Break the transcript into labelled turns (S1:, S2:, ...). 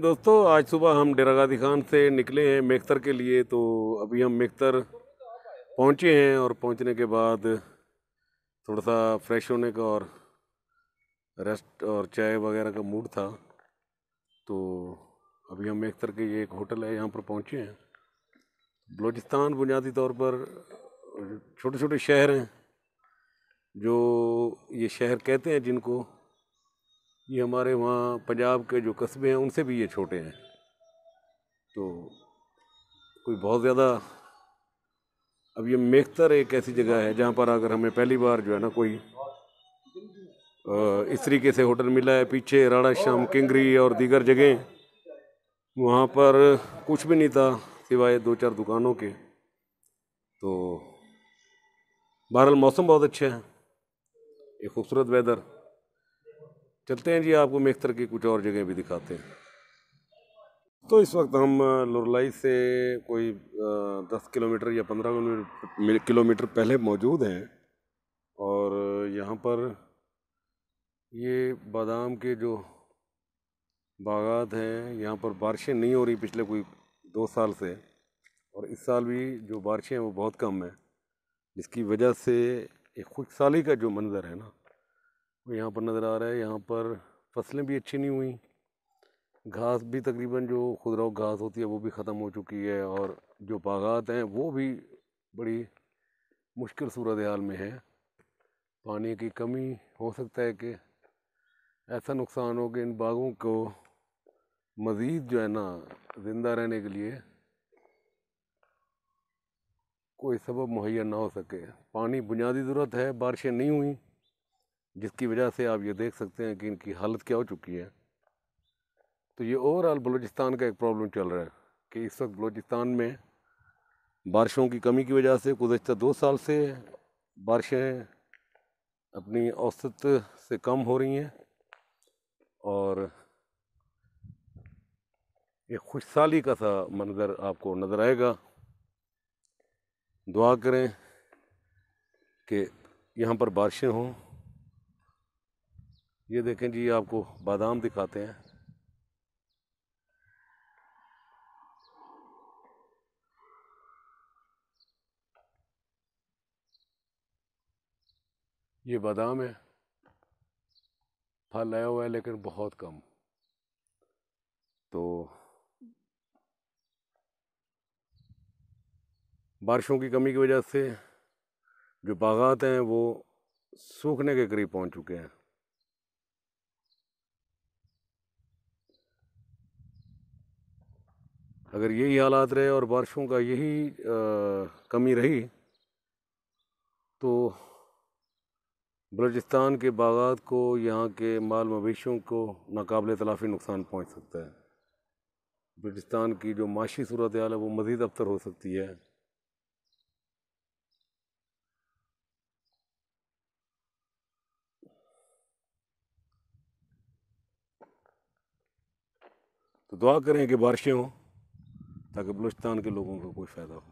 S1: दोस्तों, आज सुबह हम डेरा गाजी खान से निकले हैं मेख्तर के लिए। तो अभी हम मेख्तर पहुंचे हैं और पहुंचने के बाद थोड़ा सा फ्रेश होने का और रेस्ट और चाय वगैरह का मूड था। तो अभी हम मेख्तर के ये एक होटल है यहाँ पर पहुंचे हैं। बलूचिस्तान बुनियादी तौर पर छोटे छोटे शहर हैं, जो ये शहर कहते हैं जिनको, ये हमारे वहाँ पंजाब के जो कस्बे हैं उनसे भी ये छोटे हैं। तो कोई बहुत ज़्यादा, अब ये मेख्तर एक ऐसी जगह है जहाँ पर अगर हमें पहली बार जो है ना कोई इस तरीके से होटल मिला है। पीछे राणा श्याम किंगरी और दीगर जगह, वहाँ पर कुछ भी नहीं था सिवाय दो चार दुकानों के। तो बहरहाल मौसम बहुत अच्छा है, एक खूबसूरत वेदर। चलते हैं जी, आपको मेख्तर की कुछ और जगह भी दिखाते हैं। तो इस वक्त हम लुरलाई से कोई 10 किलोमीटर या 15 किलोमीटर पहले मौजूद हैं। और यहाँ पर ये बादाम के जो बागात हैं, यहाँ पर बारिशें नहीं हो रही पिछले कोई 2 साल से, और इस साल भी जो बारिशें हैं वो बहुत कम है, जिसकी वजह से एक खुशहाली का जो मंज़र है ना वो यहाँ पर नज़र आ रहा है। यहाँ पर फसलें भी अच्छी नहीं हुई, घास भी तकरीबन जो खुदराव घास होती है वो भी ख़त्म हो चुकी है, और जो बागात हैं वो भी बड़ी मुश्किल सूरत हाल में है। पानी की कमी, हो सकता है कि ऐसा नुकसान हो कि इन बागों को मज़ीद जो है ना ज़िंदा रहने के लिए कोई सबब मुहैया ना हो सके। पानी बुनियादी ज़रूरत है, बारिशें नहीं हुई, जिसकी वजह से आप ये देख सकते हैं कि इनकी हालत क्या हो चुकी है। तो ये ओवरऑल बलूचिस्तान का एक प्रॉब्लम चल रहा है कि इस वक्त बलूचिस्तान में बारिशों की कमी की वजह से गुज़श्ता 2 साल से बारिशें अपनी औसत से कम हो रही हैं, और एक खुशहाली का सा मंज़र आपको नज़र आएगा। दुआ करें कि यहाँ पर बारिशें हों। ये देखें जी, आपको बादाम दिखाते हैं। ये बादाम है, फल आया हुआ है लेकिन बहुत कम। तो बारिशों की कमी की वजह से जो बागात हैं वो सूखने के करीब पहुंच चुके हैं। अगर यही हालात रहे और बारिशों का यही कमी रही तो बलूचिस्तान के बागात को, यहाँ के माल मवेशियों को नाकाबिले तलाफ़ी नुकसान पहुंच सकता है। बलूचिस्तान की जो माशी सूरत हाल है वो मज़ीद अबतर हो सकती है। तो दुआ करें कि बारिशें हों ताकि बलूचिस्तान के लोगों को कोई फ़ायदा हो।